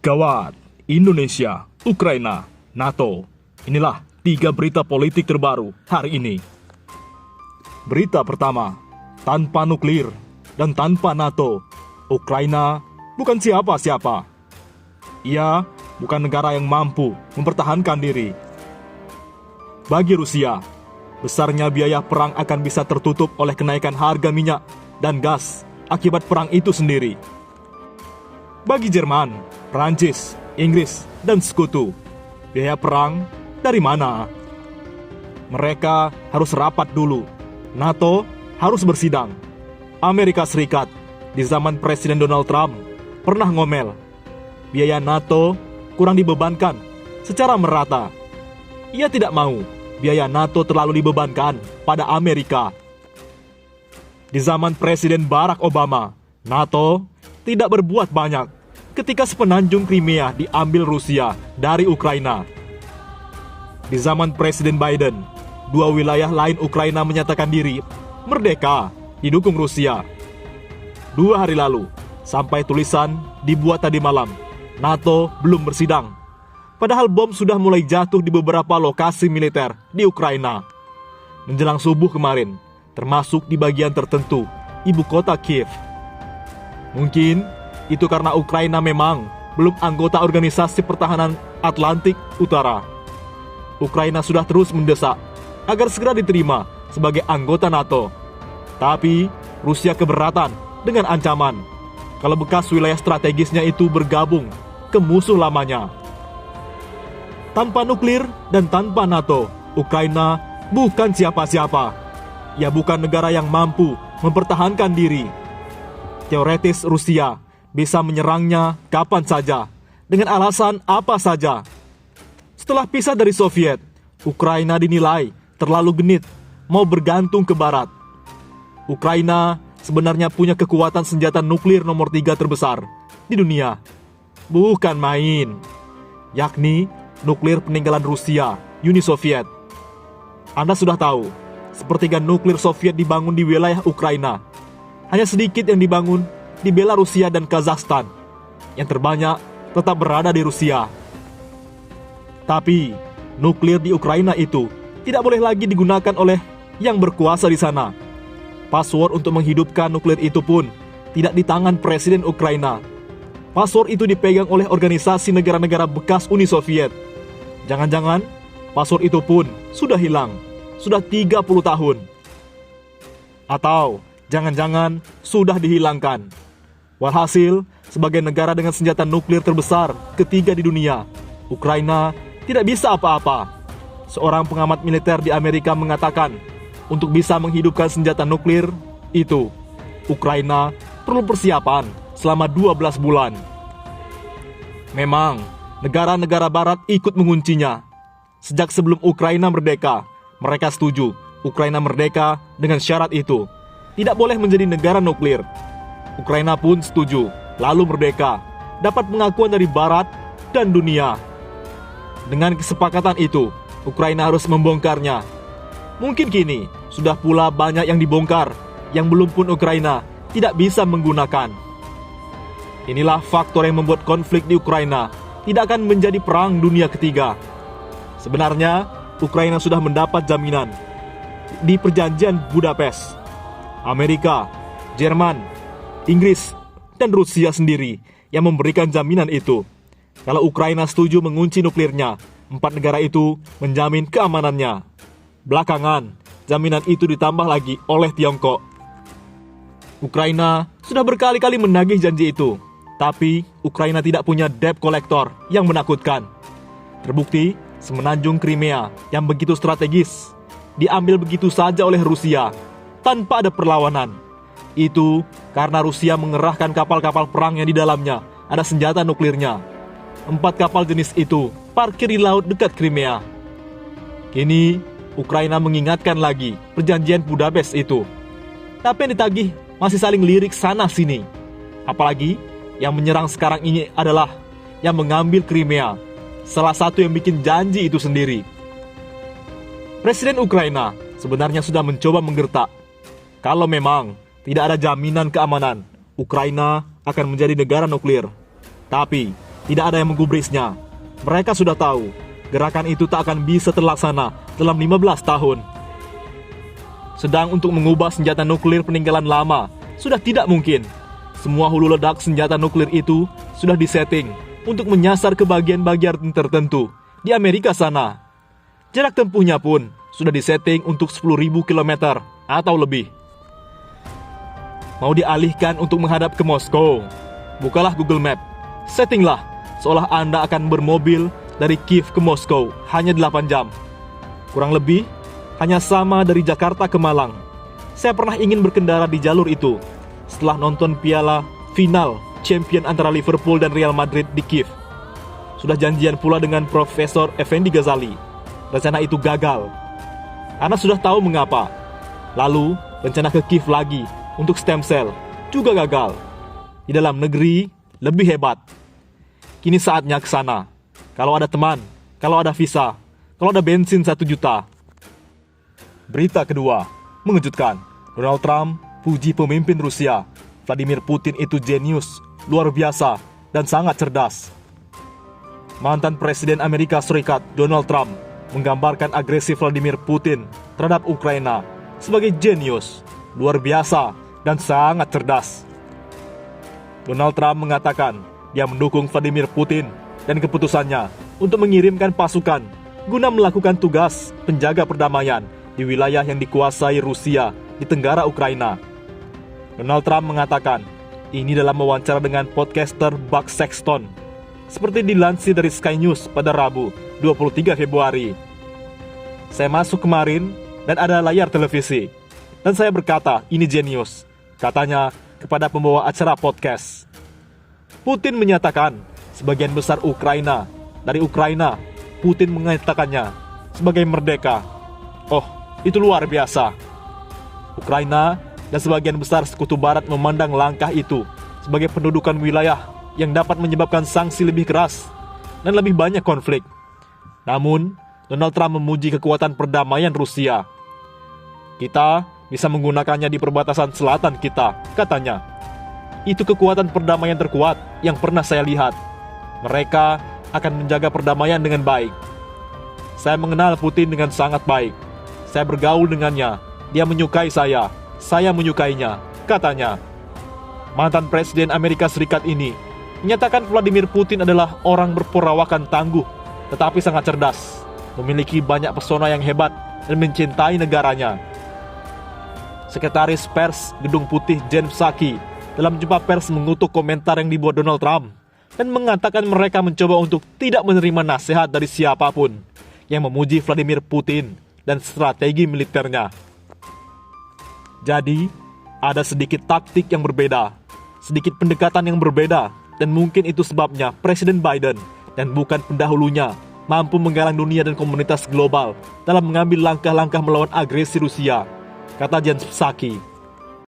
Gawat, Indonesia, Ukraina, NATO. Inilah 3 berita politik terbaru hari ini. Berita pertama, tanpa nuklir dan tanpa NATO, Ukraina bukan siapa-siapa. Ia bukan negara yang mampu mempertahankan diri. Bagi Rusia, besarnya biaya perang akan bisa tertutup oleh kenaikan harga minyak dan gas akibat perang itu sendiri. Bagi Jerman, Prancis, Inggris, dan sekutu, biaya perang dari mana? Mereka harus rapat dulu. NATO harus bersidang. Amerika Serikat di zaman Presiden Donald Trump pernah ngomel, biaya NATO kurang dibebankan secara merata. Ia tidak mau biaya NATO terlalu dibebankan pada Amerika. Di zaman Presiden Barack Obama, NATO tidak berbuat banyak ketika sepenanjung Crimea diambil Rusia dari Ukraina. Di zaman Presiden Biden, 2 wilayah lain Ukraina menyatakan diri merdeka didukung Rusia. 2 hari lalu, sampai tulisan dibuat tadi malam, NATO belum bersidang. Padahal bom sudah mulai jatuh di beberapa lokasi militer di Ukraina. Menjelang subuh kemarin, termasuk di bagian tertentu, ibu kota Kiev. Mungkin itu karena Ukraina memang belum anggota Organisasi Pertahanan Atlantik Utara. Ukraina sudah terus mendesak agar segera diterima sebagai anggota NATO. Tapi Rusia keberatan dengan ancaman kalau bekas wilayah strategisnya itu bergabung ke musuh lamanya. Tanpa nuklir dan tanpa NATO, Ukraina bukan siapa-siapa. Ia bukan negara yang mampu mempertahankan diri. Teoretis Rusia bisa menyerangnya kapan saja, dengan alasan apa saja. Setelah pisah dari Soviet, Ukraina dinilai terlalu genit, mau bergantung ke Barat. Ukraina sebenarnya punya kekuatan senjata nuklir nomor 3 terbesar di dunia. Bukan main, yakni nuklir peninggalan Rusia, Uni Soviet. Anda sudah tahu, sepertiga nuklir Soviet dibangun di wilayah Ukraina. Hanya sedikit yang dibangun di Belarusia dan Kazakhstan. Yang terbanyak tetap berada di Rusia. Tapi, nuklir di Ukraina itu tidak boleh lagi digunakan oleh yang berkuasa di sana. Password untuk menghidupkan nuklir itu pun tidak di tangan Presiden Ukraina. Password itu dipegang oleh organisasi negara-negara bekas Uni Soviet. Jangan-jangan password itu pun sudah hilang, sudah 30 tahun. Atau jangan-jangan sudah dihilangkan. Walhasil, sebagai negara dengan senjata nuklir terbesar ketiga di dunia, Ukraina tidak bisa apa-apa. Seorang pengamat militer di Amerika mengatakan, untuk bisa menghidupkan senjata nuklir itu, Ukraina perlu persiapan selama 12 bulan. Memang, negara-negara barat ikut menguncinya. Sejak sebelum Ukraina merdeka, mereka setuju Ukraina merdeka dengan syarat itu. Tidak boleh menjadi negara nuklir. Ukraina pun setuju, lalu merdeka, dapat pengakuan dari Barat dan dunia. Dengan kesepakatan itu, Ukraina harus membongkarnya. Mungkin kini, sudah pula banyak yang dibongkar, yang belum pun Ukraina tidak bisa menggunakan. Inilah faktor yang membuat konflik di Ukraina tidak akan menjadi perang dunia ketiga. Sebenarnya, Ukraina sudah mendapat jaminan di perjanjian Budapest. Amerika, Jerman, Inggris, dan Rusia sendiri yang memberikan jaminan itu. Kalau Ukraina setuju mengunci nuklirnya, 4 negara itu menjamin keamanannya. Belakangan, jaminan itu ditambah lagi oleh Tiongkok. Ukraina sudah berkali-kali menagih janji itu, tapi Ukraina tidak punya debt collector yang menakutkan. Terbukti, semenanjung Crimea yang begitu strategis diambil begitu saja oleh Rusia tanpa ada perlawanan. Itu karena Rusia mengerahkan kapal-kapal perang yang di dalamnya ada senjata nuklirnya. 4 kapal jenis itu parkir di laut dekat Crimea. Kini, Ukraina mengingatkan lagi perjanjian Budapest itu. Tapi yang ditagih masih saling lirik sana-sini. Apalagi, yang menyerang sekarang ini adalah yang mengambil Crimea. Salah satu yang bikin janji itu sendiri. Presiden Ukraina sebenarnya sudah mencoba menggertak. Kalau memang tidak ada jaminan keamanan, Ukraina akan menjadi negara nuklir. Tapi, Tidak ada yang menggubrisnya. Mereka sudah tahu, gerakan itu tak akan bisa terlaksana dalam 15 tahun. Sedang untuk mengubah senjata nuklir peninggalan lama, sudah tidak mungkin. Semua hulu ledak senjata nuklir itu sudah disetting untuk menyasar ke bagian-bagian tertentu di Amerika sana. Jarak tempuhnya pun sudah disetting untuk 10.000 km atau lebih. Mau dialihkan untuk menghadap ke Moskow? Bukalah Google Map. Settinglah seolah Anda akan bermobil dari Kiev ke Moskow hanya 8 jam. Kurang lebih, hanya sama dari Jakarta ke Malang. Saya pernah ingin berkendara di jalur itu setelah nonton piala final champion antara Liverpool dan Real Madrid di Kiev. Sudah janjian pula dengan Profesor Effendi Ghazali. Rencana itu gagal. Anda sudah tahu mengapa. Lalu, rencana ke Kiev lagi untuk stem cell juga gagal. Di dalam negeri lebih hebat. Kini saatnya ke sana. Kalau ada teman, kalau ada visa, kalau ada bensin 1 juta. Berita kedua, mengejutkan. Donald Trump puji pemimpin Rusia. Vladimir Putin itu jenius, luar biasa, dan sangat cerdas. Mantan Presiden Amerika Serikat Donald Trump menggambarkan agresi Vladimir Putin terhadap Ukraina sebagai jenius, luar biasa, dan sangat cerdas. Donald Trump mengatakan dia mendukung Vladimir Putin dan keputusannya untuk mengirimkan pasukan guna melakukan tugas penjaga perdamaian di wilayah yang dikuasai Rusia di tenggara Ukraina. Donald Trump mengatakan ini dalam wawancara dengan podcaster Buck Sexton, seperti dilansir dari Sky News pada Rabu 23 Februari. Saya masuk kemarin dan ada layar televisi, dan saya berkata ini jenius, katanya kepada pembawa acara podcast. Putin menyatakan sebagian besar Ukraina, dari Ukraina, Putin mengatakannya sebagai merdeka. Oh, itu luar biasa. Ukraina dan sebagian besar sekutu barat memandang langkah itu sebagai pendudukan wilayah yang dapat menyebabkan sanksi lebih keras dan lebih banyak konflik. Namun, Donald Trump memuji kekuatan perdamaian Rusia. Kita bisa menggunakannya di perbatasan selatan kita, katanya. Itu kekuatan perdamaian terkuat yang pernah saya lihat. Mereka akan menjaga perdamaian dengan baik. Saya mengenal Putin dengan sangat baik. Saya bergaul dengannya. Dia menyukai saya menyukainya, katanya. Mantan Presiden Amerika Serikat ini menyatakan Vladimir Putin adalah orang berperawakan tangguh, tetapi sangat cerdas, memiliki banyak pesona yang hebat dan mencintai negaranya. Sekretaris Pers Gedung Putih Jen Psaki dalam jumpa pers mengutuk komentar yang dibuat Donald Trump dan mengatakan mereka mencoba untuk tidak menerima nasihat dari siapapun yang memuji Vladimir Putin dan strategi militernya. Jadi, ada sedikit taktik yang berbeda, sedikit pendekatan yang berbeda, dan mungkin itu sebabnya Presiden Biden dan bukan pendahulunya mampu menggalang dunia dan komunitas global dalam mengambil langkah-langkah melawan agresi Rusia, kata Jen Psaki.